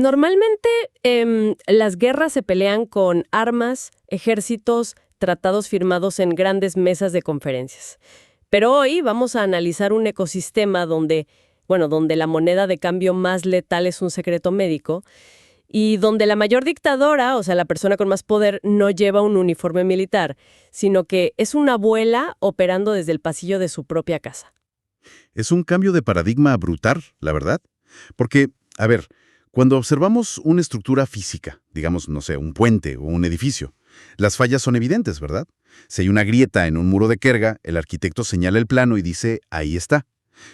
Normalmente las guerras se pelean con armas, ejércitos, tratados firmados en grandes mesas de conferencias. Pero hoy vamos a analizar un ecosistema donde la moneda de cambio más letal es un secreto médico y donde la mayor dictadora, o sea, la persona con más poder, no lleva un uniforme militar, sino que es una abuela operando desde el pasillo de su propia casa. Es un cambio de paradigma brutal, la verdad. Porque, a ver, cuando observamos una estructura física, digamos, no sé, un puente o un edificio, las fallas son evidentes, ¿verdad? Si hay una grieta en un muro de Kerga, el arquitecto señala el plano y dice, ahí está.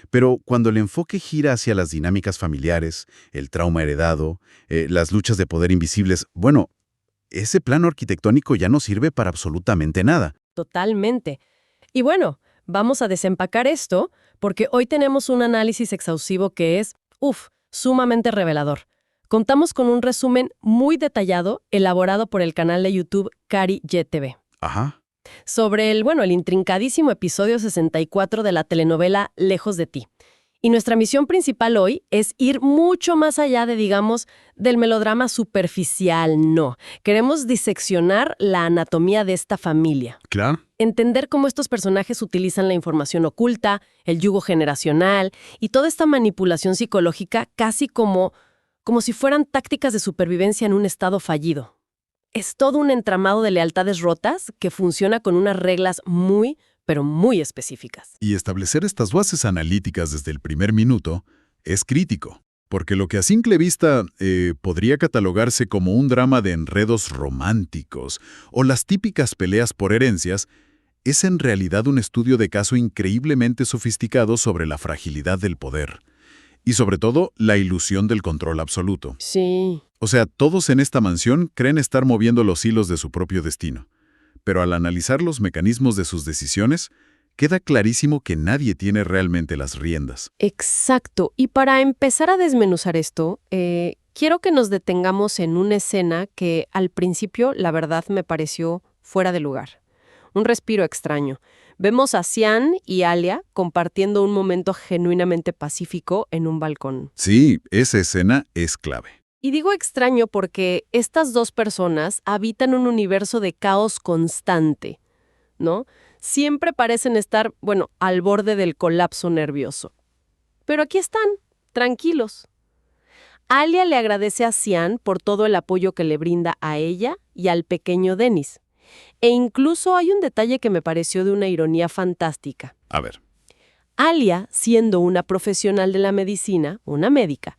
Pero cuando el enfoque gira hacia las dinámicas familiares, el trauma heredado, las luchas de poder invisibles, bueno, ese plano arquitectónico ya no sirve para absolutamente nada. Totalmente. Y bueno, vamos a desempacar esto porque hoy tenemos un análisis exhaustivo que es, sumamente revelador. Contamos con un resumen muy detallado elaborado por el canal de YouTube Cari YTV. Ajá. Sobre el intrincadísimo episodio 64 de la telenovela Lejos de ti. Y nuestra misión principal hoy es ir mucho más allá del melodrama superficial, no. Queremos diseccionar la anatomía de esta familia. Claro. Entender cómo estos personajes utilizan la información oculta, el yugo generacional y toda esta manipulación psicológica casi como si fueran tácticas de supervivencia en un estado fallido. Es todo un entramado de lealtades rotas que funciona con unas reglas muy, pero muy específicas. Y establecer estas bases analíticas desde el primer minuto es crítico, porque lo que a simple vista podría catalogarse como un drama de enredos románticos o las típicas peleas por herencias, es en realidad un estudio de caso increíblemente sofisticado sobre la fragilidad del poder y sobre todo la ilusión del control absoluto. Sí. O sea, todos en esta mansión creen estar moviendo los hilos de su propio destino. Pero al analizar los mecanismos de sus decisiones, queda clarísimo que nadie tiene realmente las riendas. Exacto. Y para empezar a desmenuzar esto, quiero que nos detengamos en una escena que al principio, la verdad, me pareció fuera de lugar. Un respiro extraño. Vemos a Xian y Alia compartiendo un momento genuinamente pacífico en un balcón. Sí, esa escena es clave. Y digo extraño porque estas dos personas habitan un universo de caos constante, ¿no? Siempre parecen estar, al borde del colapso nervioso. Pero aquí están, tranquilos. Alia le agradece a Xian por todo el apoyo que le brinda a ella y al pequeño Dennis. E incluso hay un detalle que me pareció de una ironía fantástica. A ver. Alia, siendo una profesional de la medicina, una médica,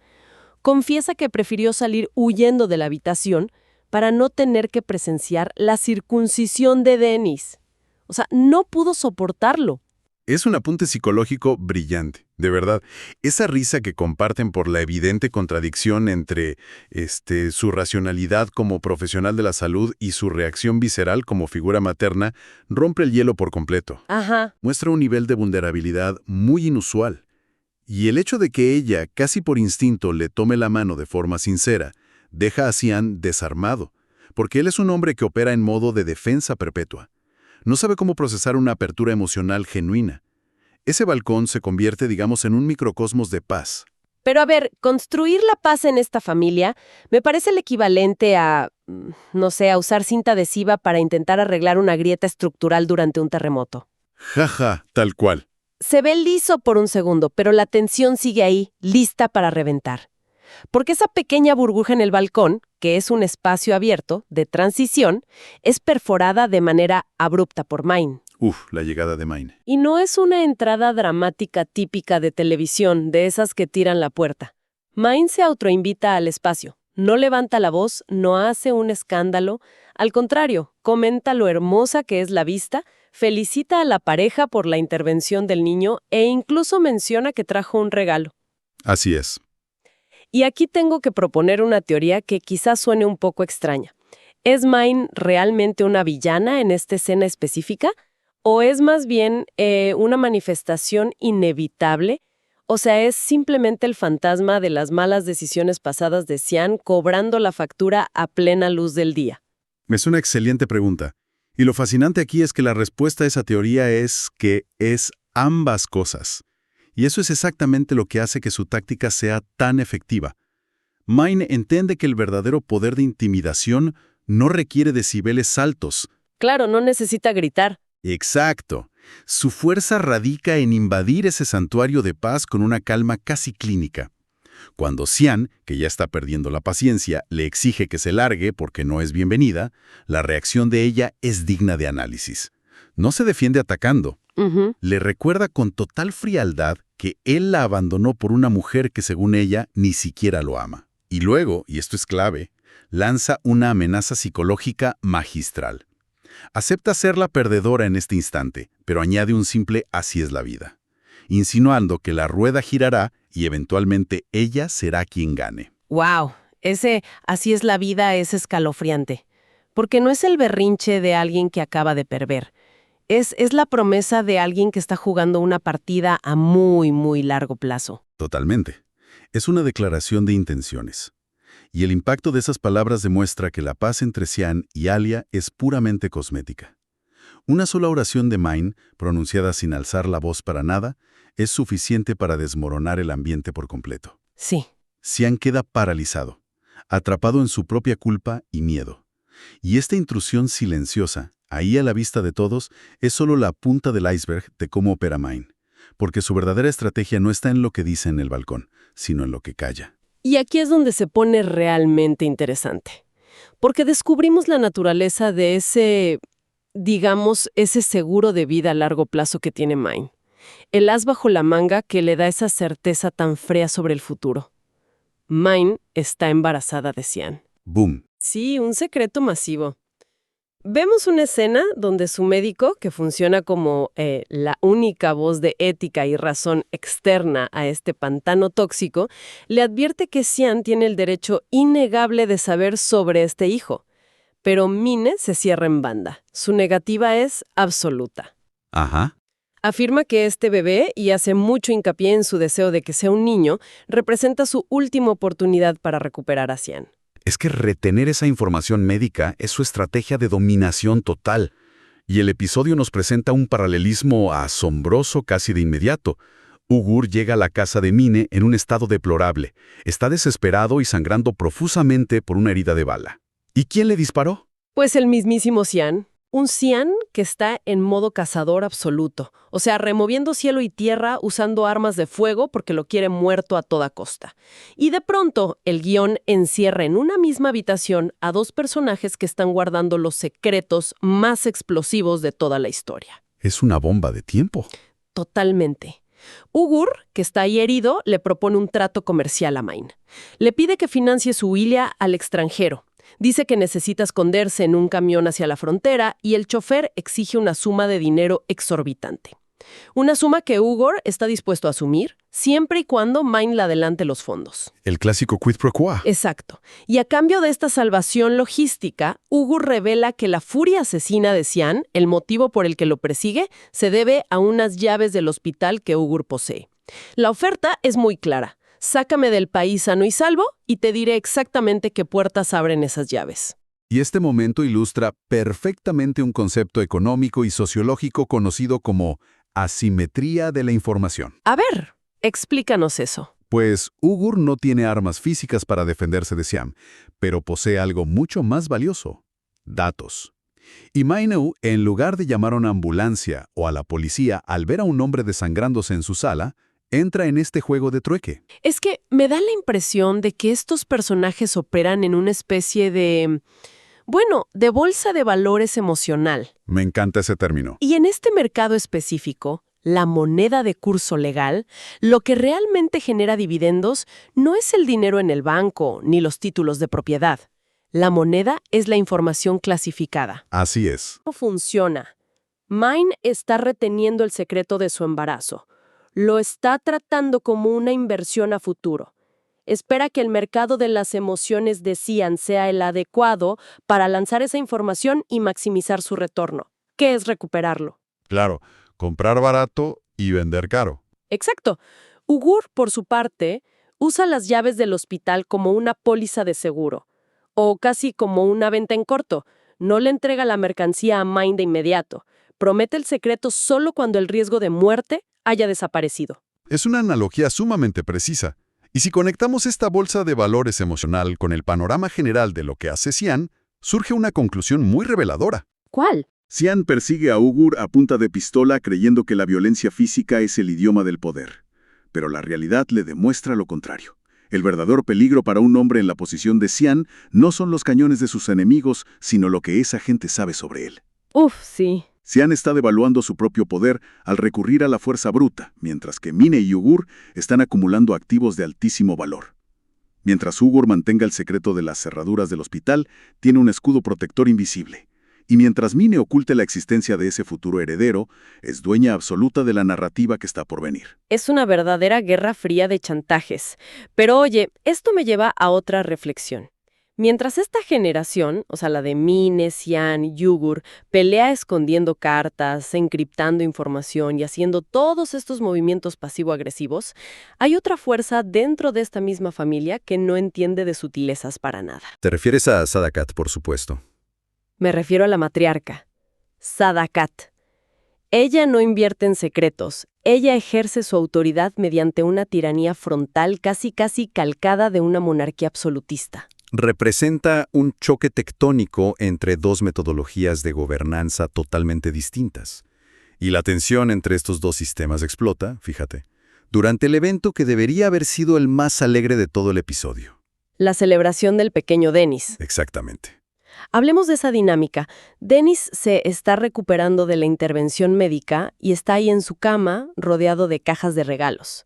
confiesa que prefirió salir huyendo de la habitación para no tener que presenciar la circuncisión de Dennis. O sea, no pudo soportarlo. Es un apunte psicológico brillante, de verdad. Esa risa que comparten por la evidente contradicción entre su racionalidad como profesional de la salud y su reacción visceral como figura materna rompe el hielo por completo. Ajá. Muestra un nivel de vulnerabilidad muy inusual. Y el hecho de que ella, casi por instinto, le tome la mano de forma sincera, deja a Xian desarmado, porque él es un hombre que opera en modo de defensa perpetua. No sabe cómo procesar una apertura emocional genuina. Ese balcón se convierte, en un microcosmos de paz. Pero a ver, construir la paz en esta familia me parece el equivalente a usar cinta adhesiva para intentar arreglar una grieta estructural durante un terremoto. Jaja, tal cual. Se ve liso por un segundo, pero la tensión sigue ahí, lista para reventar. Porque esa pequeña burbuja en el balcón, que es un espacio abierto, de transición, es perforada de manera abrupta por Main. La llegada de Main. Y no es una entrada dramática típica de televisión, de esas que tiran la puerta. Main se autoinvita al espacio. No levanta la voz, no hace un escándalo. Al contrario, comenta lo hermosa que es la vista, felicita a la pareja por la intervención del niño e incluso menciona que trajo un regalo. Así es. Y aquí tengo que proponer una teoría que quizás suene un poco extraña. ¿Es Main realmente una villana en esta escena específica? ¿O es más bien una manifestación inevitable? O sea, ¿es simplemente el fantasma de las malas decisiones pasadas de Xian cobrando la factura a plena luz del día? Es una excelente pregunta. Y lo fascinante aquí es que la respuesta a esa teoría es que es ambas cosas. Y eso es exactamente lo que hace que su táctica sea tan efectiva. Mine entiende que el verdadero poder de intimidación no requiere decibeles altos. Claro, no necesita gritar. Exacto. Su fuerza radica en invadir ese santuario de paz con una calma casi clínica. Cuando Xian, que ya está perdiendo la paciencia, le exige que se largue porque no es bienvenida, la reacción de ella es digna de análisis. No se defiende atacando. Le recuerda con total frialdad que él la abandonó por una mujer que, según ella, ni siquiera lo ama. Y luego, y esto es clave, lanza una amenaza psicológica magistral. Acepta ser la perdedora en este instante, pero añade un simple «así es la vida», insinuando que la rueda girará y eventualmente ella será quien gane. ¡Wow! Ese «así es la vida» es escalofriante. Porque no es el berrinche de alguien que acaba de perder. Es la promesa de alguien que está jugando una partida a muy, muy largo plazo. Totalmente. Es una declaración de intenciones. Y el impacto de esas palabras demuestra que la paz entre Xian y Alia es puramente cosmética. Una sola oración de Mine, pronunciada sin alzar la voz para nada, es suficiente para desmoronar el ambiente por completo. Sí. Xian queda paralizado, atrapado en su propia culpa y miedo. Y esta intrusión silenciosa, ahí a la vista de todos, es solo la punta del iceberg de cómo opera Mine, porque su verdadera estrategia no está en lo que dice en el balcón, sino en lo que calla. Y aquí es donde se pone realmente interesante. Porque descubrimos la naturaleza de ese, digamos, ese seguro de vida a largo plazo que tiene Mine. El as bajo la manga que le da esa certeza tan fría sobre el futuro. Mine está embarazada de Xian. ¡Boom! Sí, un secreto masivo. Vemos una escena donde su médico, que funciona como la única voz de ética y razón externa a este pantano tóxico, le advierte que Xian tiene el derecho innegable de saber sobre este hijo. Pero Mine se cierra en banda. Su negativa es absoluta. Ajá. Afirma que este bebé, y hace mucho hincapié en su deseo de que sea un niño, representa su última oportunidad para recuperar a Xian. Es que retener esa información médica es su estrategia de dominación total. Y el episodio nos presenta un paralelismo asombroso casi de inmediato. Ugur llega a la casa de Mine en un estado deplorable. Está desesperado y sangrando profusamente por una herida de bala. ¿Y quién le disparó? Pues el mismísimo Xian. Un Xian que está en modo cazador absoluto. O sea, removiendo cielo y tierra usando armas de fuego porque lo quiere muerto a toda costa. Y de pronto, el guión encierra en una misma habitación a dos personajes que están guardando los secretos más explosivos de toda la historia. Es una bomba de tiempo. Totalmente. Ugur, que está ahí herido, le propone un trato comercial a Mine. Le pide que financie su huida al extranjero. Dice que necesita esconderse en un camión hacia la frontera y el chofer exige una suma de dinero exorbitante. Una suma que Ugur está dispuesto a asumir siempre y cuando Mine le adelante los fondos. El clásico quid pro quo. Exacto. Y a cambio de esta salvación logística, Ugur revela que la furia asesina de Xian, el motivo por el que lo persigue, se debe a unas llaves del hospital que Ugur posee. La oferta es muy clara. Sácame del país sano y salvo y te diré exactamente qué puertas abren esas llaves. Y este momento ilustra perfectamente un concepto económico y sociológico conocido como asimetría de la información. A ver, explícanos eso. Pues Ugur no tiene armas físicas para defenderse de Xian, pero posee algo mucho más valioso: datos. Y Maineu, en lugar de llamar a una ambulancia o a la policía al ver a un hombre desangrándose en su sala, entra en este juego de trueque. Es que me da la impresión de que estos personajes operan en una especie de bolsa de valores emocional. Me encanta ese término. Y en este mercado específico, la moneda de curso legal, lo que realmente genera dividendos no es el dinero en el banco ni los títulos de propiedad. La moneda es la información clasificada. Así es. ¿Cómo funciona? Mine está reteniendo el secreto de su embarazo. Lo está tratando como una inversión a futuro. Espera que el mercado de las emociones de Xian sea el adecuado para lanzar esa información y maximizar su retorno. ¿Qué es recuperarlo? Claro, comprar barato y vender caro. Exacto. Ugur, por su parte, usa las llaves del hospital como una póliza de seguro, o casi como una venta en corto. No le entrega la mercancía a Mine de inmediato. Promete el secreto solo cuando el riesgo de muerte haya desaparecido. Es una analogía sumamente precisa. Y si conectamos esta bolsa de valores emocional con el panorama general de lo que hace Xian, surge una conclusión muy reveladora. ¿Cuál? Xian persigue a Ugur a punta de pistola creyendo que la violencia física es el idioma del poder. Pero la realidad le demuestra lo contrario. El verdadero peligro para un hombre en la posición de Xian no son los cañones de sus enemigos, sino lo que esa gente sabe sobre él. Uf, sí. Xian está devaluando su propio poder al recurrir a la fuerza bruta, mientras que Mine y Ugur están acumulando activos de altísimo valor. Mientras Ugur mantenga el secreto de las cerraduras del hospital, tiene un escudo protector invisible. Y mientras Mine oculte la existencia de ese futuro heredero, es dueña absoluta de la narrativa que está por venir. Es una verdadera guerra fría de chantajes. Pero oye, esto me lleva a otra reflexión. Mientras esta generación, o sea, la de Mine, Xian y Ugur, pelea escondiendo cartas, encriptando información y haciendo todos estos movimientos pasivo-agresivos, hay otra fuerza dentro de esta misma familia que no entiende de sutilezas para nada. Te refieres a Sadakat, por supuesto. Me refiero a la matriarca, Sadakat. Ella no invierte en secretos. Ella ejerce su autoridad mediante una tiranía frontal casi calcada de una monarquía absolutista. Representa un choque tectónico entre dos metodologías de gobernanza totalmente distintas. Y la tensión entre estos dos sistemas explota, fíjate, durante el evento que debería haber sido el más alegre de todo el episodio. La celebración del pequeño Dennis. Exactamente. Hablemos de esa dinámica. Dennis se está recuperando de la intervención médica y está ahí en su cama, rodeado de cajas de regalos.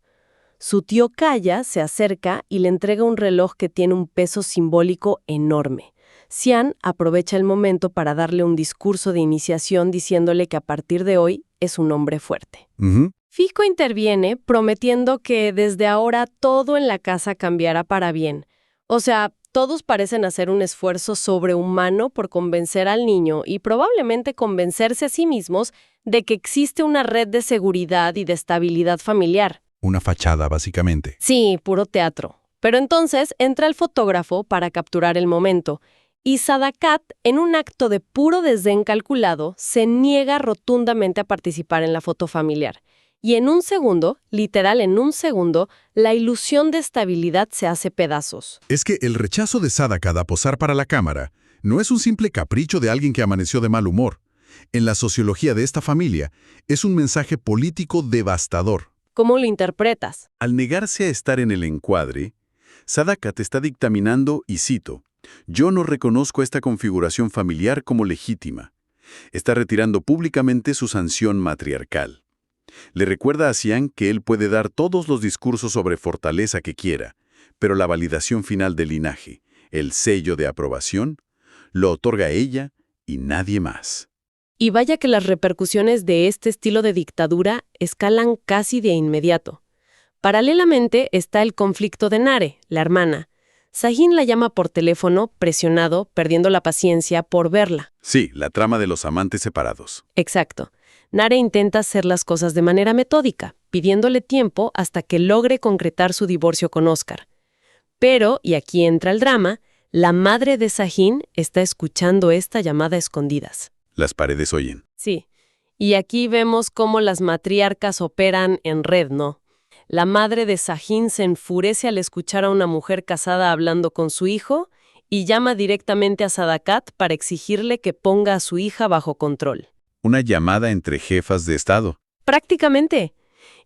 Su tío Kaya se acerca y le entrega un reloj que tiene un peso simbólico enorme. Xian aprovecha el momento para darle un discurso de iniciación diciéndole que a partir de hoy es un hombre fuerte. Fico interviene prometiendo que desde ahora todo en la casa cambiará para bien. O sea, todos parecen hacer un esfuerzo sobrehumano por convencer al niño y probablemente convencerse a sí mismos de que existe una red de seguridad y de estabilidad familiar. Una fachada, básicamente. Sí, puro teatro. Pero entonces entra el fotógrafo para capturar el momento, y Sadakat, en un acto de puro desdén calculado, se niega rotundamente a participar en la foto familiar. Y en un segundo, literal en un segundo, la ilusión de estabilidad se hace pedazos. Es que el rechazo de Sadakat a posar para la cámara no es un simple capricho de alguien que amaneció de mal humor. En la sociología de esta familia, es un mensaje político devastador. ¿Cómo lo interpretas? Al negarse a estar en el encuadre, Sadakat está dictaminando, y cito, «Yo no reconozco esta configuración familiar como legítima». Está retirando públicamente su sanción matriarcal. Le recuerda a Xian que él puede dar todos los discursos sobre fortaleza que quiera, pero la validación final del linaje, el sello de aprobación, lo otorga ella y nadie más. Y vaya que las repercusiones de este estilo de dictadura escalan casi de inmediato. Paralelamente está el conflicto de Nare, la hermana. Sahin la llama por teléfono, presionado, perdiendo la paciencia por verla. Sí, la trama de los amantes separados. Exacto. Nare intenta hacer las cosas de manera metódica, pidiéndole tiempo hasta que logre concretar su divorcio con Oscar. Pero, y aquí entra el drama, la madre de Sahin está escuchando esta llamada a escondidas. Las paredes oyen. Sí. Y aquí vemos cómo las matriarcas operan en red, ¿no? La madre de Sahin se enfurece al escuchar a una mujer casada hablando con su hijo y llama directamente a Sadakat para exigirle que ponga a su hija bajo control. Una llamada entre jefas de Estado. Prácticamente.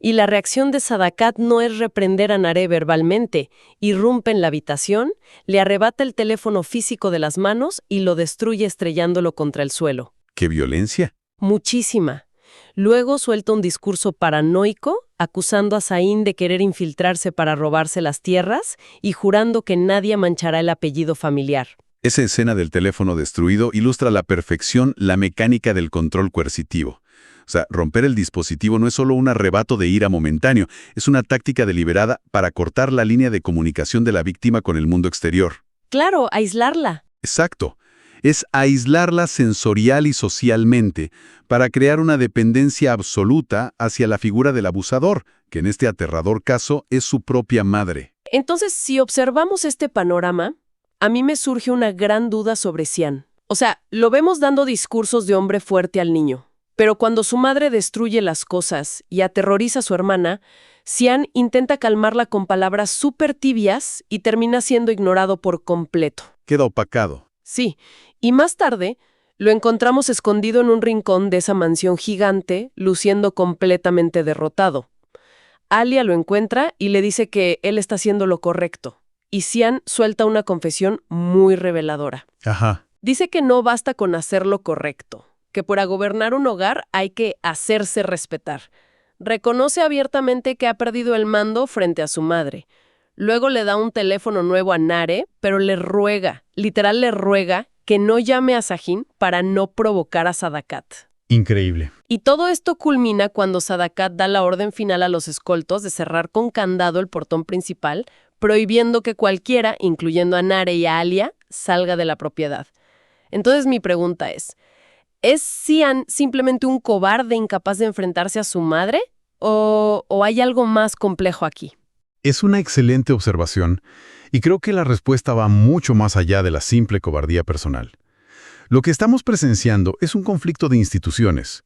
Y la reacción de Sadakat no es reprender a Nare verbalmente. Irrumpe en la habitación, le arrebata el teléfono físico de las manos y lo destruye estrellándolo contra el suelo. ¿Qué violencia? Muchísima. Luego suelta un discurso paranoico, acusando a Sahin de querer infiltrarse para robarse las tierras y jurando que nadie manchará el apellido familiar. Esa escena del teléfono destruido ilustra a la perfección la mecánica del control coercitivo. O sea, romper el dispositivo no es solo un arrebato de ira momentáneo, es una táctica deliberada para cortar la línea de comunicación de la víctima con el mundo exterior. Claro, aislarla. Exacto. Es aislarla sensorial y socialmente para crear una dependencia absoluta hacia la figura del abusador, que en este aterrador caso es su propia madre. Entonces, si observamos este panorama, a mí me surge una gran duda sobre Xian. O sea, lo vemos dando discursos de hombre fuerte al niño. Pero cuando su madre destruye las cosas y aterroriza a su hermana, Cian intenta calmarla con palabras súper tibias y termina siendo ignorado por completo. Queda opacado. Sí, y más tarde lo encontramos escondido en un rincón de esa mansión gigante, luciendo completamente derrotado. Alia lo encuentra y le dice que él está haciendo lo correcto. Y Cian suelta una confesión muy reveladora. Ajá. Dice que no basta con hacer lo correcto, que para gobernar un hogar hay que hacerse respetar. Reconoce abiertamente que ha perdido el mando frente a su madre. Luego le da un teléfono nuevo a Nare, pero le ruega, literal le ruega, que no llame a Sahin para no provocar a Sadakat. Increíble. Y todo esto culmina cuando Sadakat da la orden final a los escoltos de cerrar con candado el portón principal, prohibiendo que cualquiera, incluyendo a Nare y a Alia, salga de la propiedad. Entonces mi pregunta ¿es Cian simplemente un cobarde incapaz de enfrentarse a su madre? ¿O hay algo más complejo aquí? Es una excelente observación, y creo que la respuesta va mucho más allá de la simple cobardía personal. Lo que estamos presenciando es un conflicto de instituciones.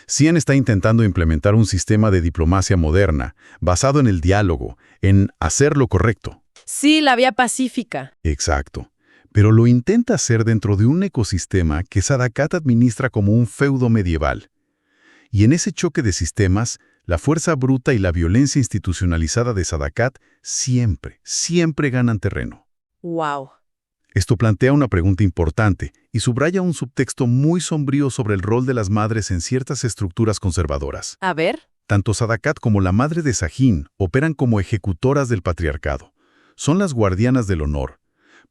Cian está intentando implementar un sistema de diplomacia moderna, basado en el diálogo, en hacer lo correcto. Sí, la vía pacífica. Exacto. Pero lo intenta hacer dentro de un ecosistema que Sadakat administra como un feudo medieval. Y en ese choque de sistemas, la fuerza bruta y la violencia institucionalizada de Sadakat siempre ganan terreno. Wow. Esto plantea una pregunta importante y subraya un subtexto muy sombrío sobre el rol de las madres en ciertas estructuras conservadoras. A ver. Tanto Sadakat como la madre de Sahin operan como ejecutoras del patriarcado. Son las guardianas del honor.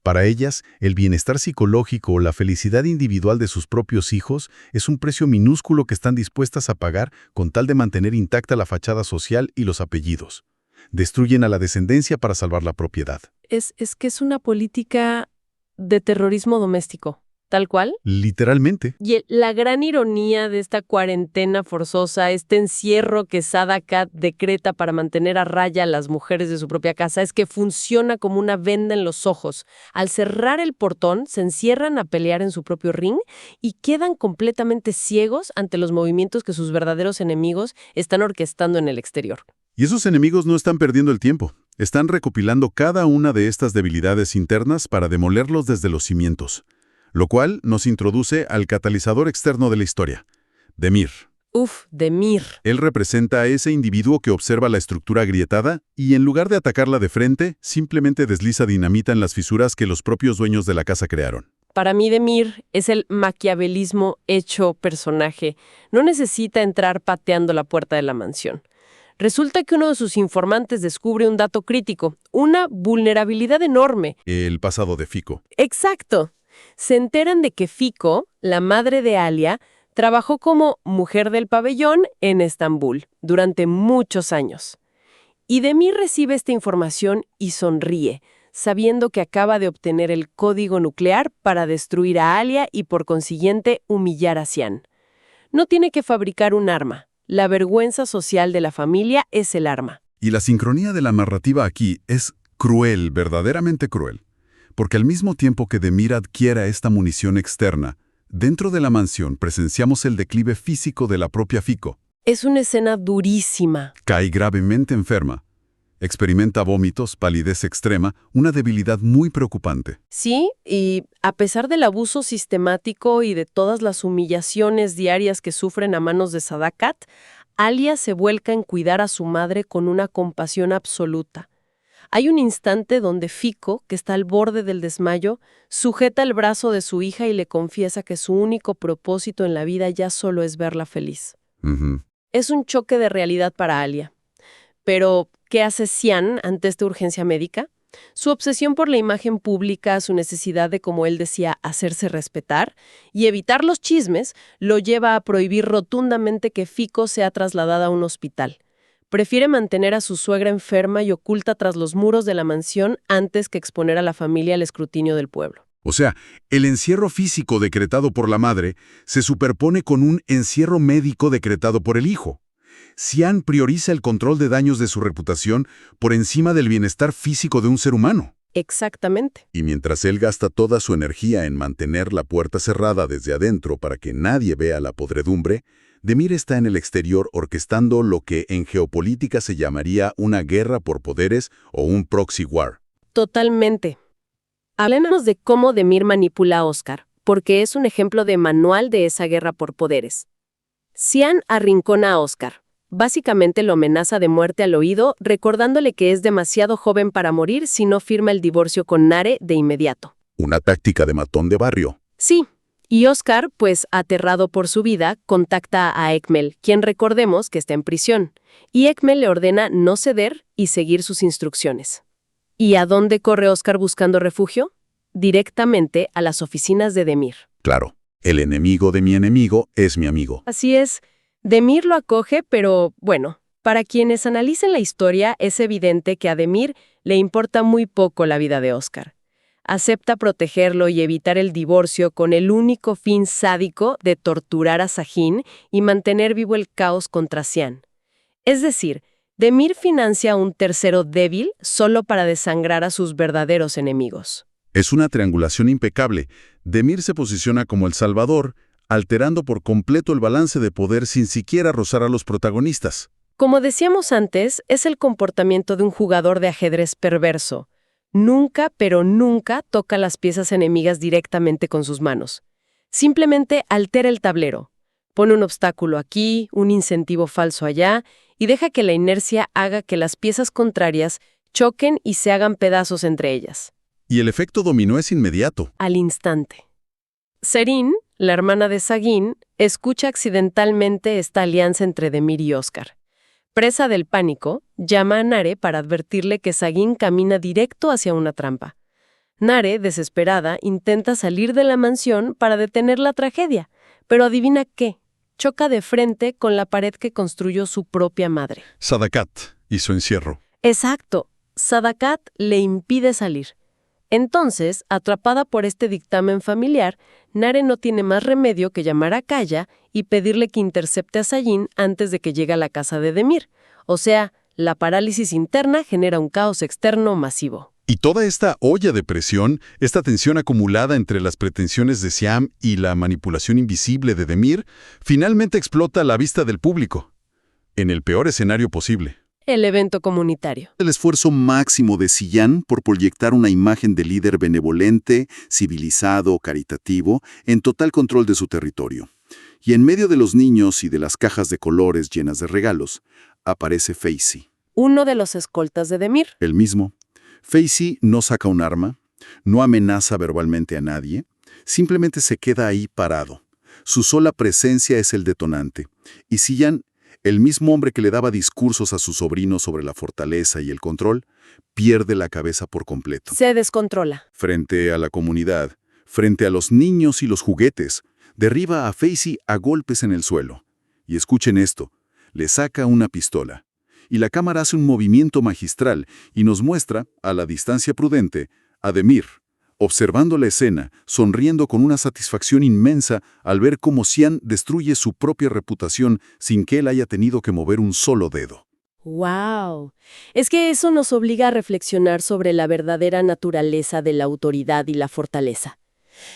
Para ellas, el bienestar psicológico o la felicidad individual de sus propios hijos es un precio minúsculo que están dispuestas a pagar con tal de mantener intacta la fachada social y los apellidos. Destruyen a la descendencia para salvar la propiedad. Es que es una política de terrorismo doméstico, tal cual. Literalmente. Y la gran ironía de esta cuarentena forzosa, este encierro que Sadakat decreta para mantener a raya a las mujeres de su propia casa, es que funciona como una venda en los ojos. Al cerrar el portón, se encierran a pelear en su propio ring y quedan completamente ciegos ante los movimientos que sus verdaderos enemigos están orquestando en el exterior. Y esos enemigos no están perdiendo el tiempo. Están recopilando cada una de estas debilidades internas para demolerlos desde los cimientos. Lo cual nos introduce al catalizador externo de la historia, Demir. Demir. Él representa a ese individuo que observa la estructura agrietada y en lugar de atacarla de frente, simplemente desliza dinamita en las fisuras que los propios dueños de la casa crearon. Para mí, Demir es el maquiavelismo hecho personaje. No necesita entrar pateando la puerta de la mansión. Resulta que uno de sus informantes descubre un dato crítico, una vulnerabilidad enorme. El pasado de Fico. Exacto. Se enteran de que Fico, la madre de Alia, trabajó como mujer del pabellón en Estambul durante muchos años. Y Demir recibe esta información y sonríe, sabiendo que acaba de obtener el código nuclear para destruir a Alia y por consiguiente humillar a Cian. No tiene que fabricar un arma. La vergüenza social de la familia es el arma. Y la sincronía de la narrativa aquí es cruel, verdaderamente cruel. Porque al mismo tiempo que Demir adquiera esta munición externa, dentro de la mansión presenciamos el declive físico de la propia Fico. Es una escena durísima. Cae gravemente enferma. Experimenta vómitos, palidez extrema, una debilidad muy preocupante. Sí, y a pesar del abuso sistemático y de todas las humillaciones diarias que sufren a manos de Sadakat, Alia se vuelca en cuidar a su madre con una compasión absoluta. Hay un instante donde Fico, que está al borde del desmayo, sujeta el brazo de su hija y le confiesa que su único propósito en la vida ya solo es verla feliz. Es un choque de realidad para Alia. Pero, ¿qué hace Cian ante esta urgencia médica? Su obsesión por la imagen pública, su necesidad de, como él decía, hacerse respetar y evitar los chismes, lo lleva a prohibir rotundamente que Fico sea trasladada a un hospital. Prefiere mantener a su suegra enferma y oculta tras los muros de la mansión antes que exponer a la familia al escrutinio del pueblo. O sea, el encierro físico decretado por la madre se superpone con un encierro médico decretado por el hijo. Cian prioriza el control de daños de su reputación por encima del bienestar físico de un ser humano. Exactamente. Y mientras él gasta toda su energía en mantener la puerta cerrada desde adentro para que nadie vea la podredumbre, Demir está en el exterior orquestando lo que en geopolítica se llamaría una guerra por poderes o un proxy war. Totalmente. Hablemos de cómo Demir manipula a Oscar, porque es un ejemplo de manual de esa guerra por poderes. Cian arrincona a Oscar. Básicamente lo amenaza de muerte al oído, recordándole que es demasiado joven para morir si no firma el divorcio con Nare de inmediato. Una táctica de matón de barrio. Sí, y Oscar, pues aterrado por su vida, contacta a Ekmel, quien recordemos que está en prisión, y Ekmel le ordena no ceder y seguir sus instrucciones. ¿Y a dónde corre Oscar buscando refugio? Directamente a las oficinas de Demir. Claro, el enemigo de mi enemigo es mi amigo. Así es, Demir lo acoge, pero bueno, para quienes analicen la historia es evidente que a Demir le importa muy poco la vida de Oscar. Acepta protegerlo y evitar el divorcio con el único fin sádico de torturar a Sahin y mantener vivo el caos contra Cian. Es decir, Demir financia a un tercero débil solo para desangrar a sus verdaderos enemigos. Es una triangulación impecable. Demir se posiciona como el salvador, alterando por completo el balance de poder sin siquiera rozar a los protagonistas. Como decíamos antes, es el comportamiento de un jugador de ajedrez perverso. Nunca, pero nunca toca las piezas enemigas directamente con sus manos. Simplemente altera el tablero. Pone un obstáculo aquí, un incentivo falso allá, y deja que la inercia haga que las piezas contrarias choquen y se hagan pedazos entre ellas. Y el efecto dominó es inmediato. Al instante. Serene, la hermana de Sagin, escucha accidentalmente esta alianza entre Demir y Oscar. Presa del pánico, llama a Nare para advertirle que Sagin camina directo hacia una trampa. Nare, desesperada, intenta salir de la mansión para detener la tragedia, pero adivina qué, choca de frente con la pared que construyó su propia madre. Sadakat hizo encierro. Exacto, Sadakat le impide salir. Entonces, atrapada por este dictamen familiar, Nare no tiene más remedio que llamar a Kaya y pedirle que intercepte a Sagin antes de que llegue a la casa de Demir. O sea, la parálisis interna genera un caos externo masivo. Y toda esta olla de presión, esta tensión acumulada entre las pretensiones de Siam y la manipulación invisible de Demir, finalmente explota a la vista del público, en el peor escenario posible. El evento comunitario. El esfuerzo máximo de Cian por proyectar una imagen de líder benevolente, civilizado, caritativo, en total control de su territorio. Y en medio de los niños y de las cajas de colores llenas de regalos, aparece Facey. Uno de los escoltas de Demir. El mismo. Facey no saca un arma, no amenaza verbalmente a nadie, simplemente se queda ahí parado. Su sola presencia es el detonante. Y Cian, el mismo hombre que le daba discursos a su sobrino sobre la fortaleza y el control, pierde la cabeza por completo. Se descontrola. Frente a la comunidad, frente a los niños y los juguetes, derriba a Facey a golpes en el suelo. Y escuchen esto, le saca una pistola. Y la cámara hace un movimiento magistral y nos muestra, a la distancia prudente, a Demir, observando la escena, sonriendo con una satisfacción inmensa al ver cómo Cian destruye su propia reputación sin que él haya tenido que mover un solo dedo. ¡Wow! Es que eso nos obliga a reflexionar sobre la verdadera naturaleza de la autoridad y la fortaleza.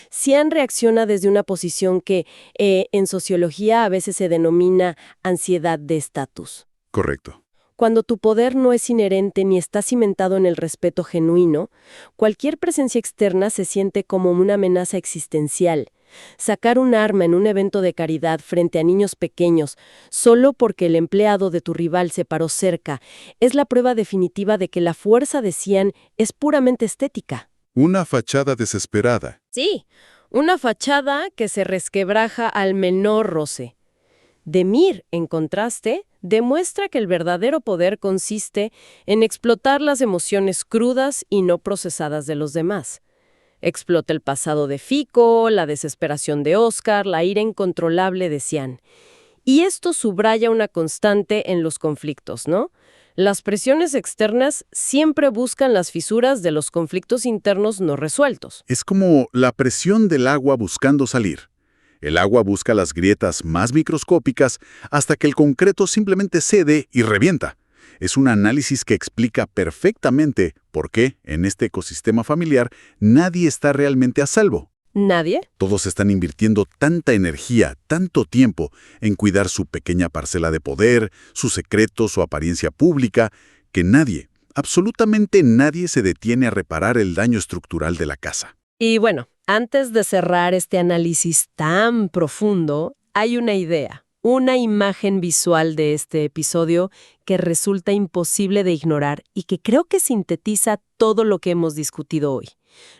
Cian reacciona desde una posición que, en sociología a veces se denomina ansiedad de estatus. Correcto. Cuando tu poder no es inherente ni está cimentado en el respeto genuino, cualquier presencia externa se siente como una amenaza existencial. Sacar un arma en un evento de caridad frente a niños pequeños, solo porque el empleado de tu rival se paró cerca, es la prueba definitiva de que la fuerza de Cian es puramente estética. Una fachada desesperada. Sí, una fachada que se resquebraja al menor roce. Demir, en contraste, demuestra que el verdadero poder consiste en explotar las emociones crudas y no procesadas de los demás. Explota el pasado de Fico, la desesperación de Oscar, la ira incontrolable de Cian. Y esto subraya una constante en los conflictos, ¿no? Las presiones externas siempre buscan las fisuras de los conflictos internos no resueltos. Es como la presión del agua buscando salir. El agua busca las grietas más microscópicas hasta que el concreto simplemente cede y revienta. Es un análisis que explica perfectamente por qué, en este ecosistema familiar, nadie está realmente a salvo. ¿Nadie? Todos están invirtiendo tanta energía, tanto tiempo en cuidar su pequeña parcela de poder, sus secretos, su apariencia pública, que nadie, absolutamente nadie se detiene a reparar el daño estructural de la casa. Y bueno, antes de cerrar este análisis tan profundo, hay una idea, una imagen visual de este episodio que resulta imposible de ignorar y que creo que sintetiza todo lo que hemos discutido hoy.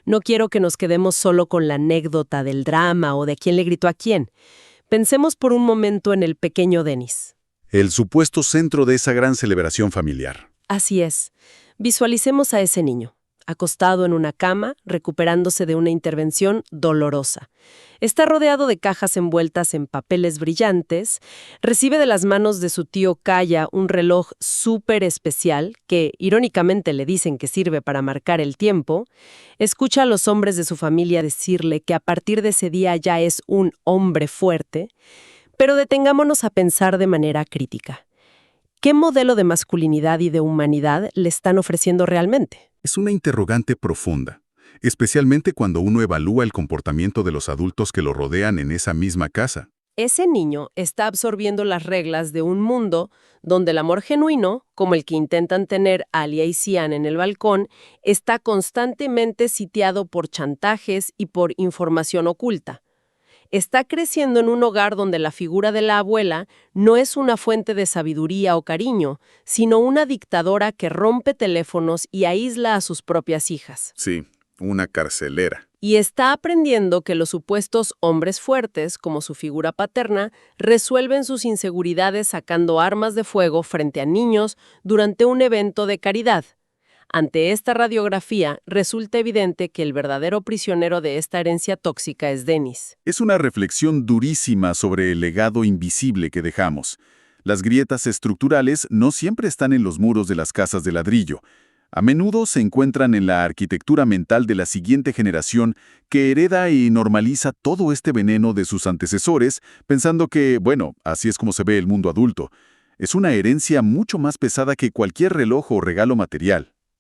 No quiero que nos quedemos solo con la anécdota del drama o de quién le gritó a quién. Pensemos por un momento en el pequeño Dennis. El supuesto centro de esa gran celebración familiar. Así es. Visualicemos a ese niño, acostado en una cama, recuperándose de una intervención dolorosa. Está rodeado de cajas envueltas en papeles brillantes, recibe de las manos de su tío Kaya un reloj súper especial que, irónicamente, le dicen que sirve para marcar el tiempo, escucha a los hombres de su familia decirle que a partir de ese día ya es un hombre fuerte, pero detengámonos a pensar de manera crítica. ¿Qué modelo de masculinidad y de humanidad le están ofreciendo realmente? Es una interrogante profunda, especialmente cuando uno evalúa el comportamiento de los adultos que lo rodean en esa misma casa. Ese niño está absorbiendo las reglas de un mundo donde el amor genuino, como el que intentan tener Alia y Cian en el balcón, está constantemente sitiado por chantajes y por información oculta. Está creciendo en un hogar donde la figura de la abuela no es una fuente de sabiduría o cariño, sino una dictadora que rompe teléfonos y aísla a sus propias hijas. Sí, una carcelera. Y está aprendiendo que los supuestos hombres fuertes, como su figura paterna, resuelven sus inseguridades sacando armas de fuego frente a niños durante un evento de caridad. Ante esta radiografía, resulta evidente que el verdadero prisionero de esta herencia tóxica es Dennis. Es una reflexión durísima sobre el legado invisible que dejamos. Las grietas estructurales no siempre están en los muros de las casas de ladrillo. A menudo se encuentran en la arquitectura mental de la siguiente generación que hereda y normaliza todo este veneno de sus antecesores, pensando que, bueno, así es como se ve el mundo adulto. Es una herencia mucho más pesada que cualquier reloj o regalo material.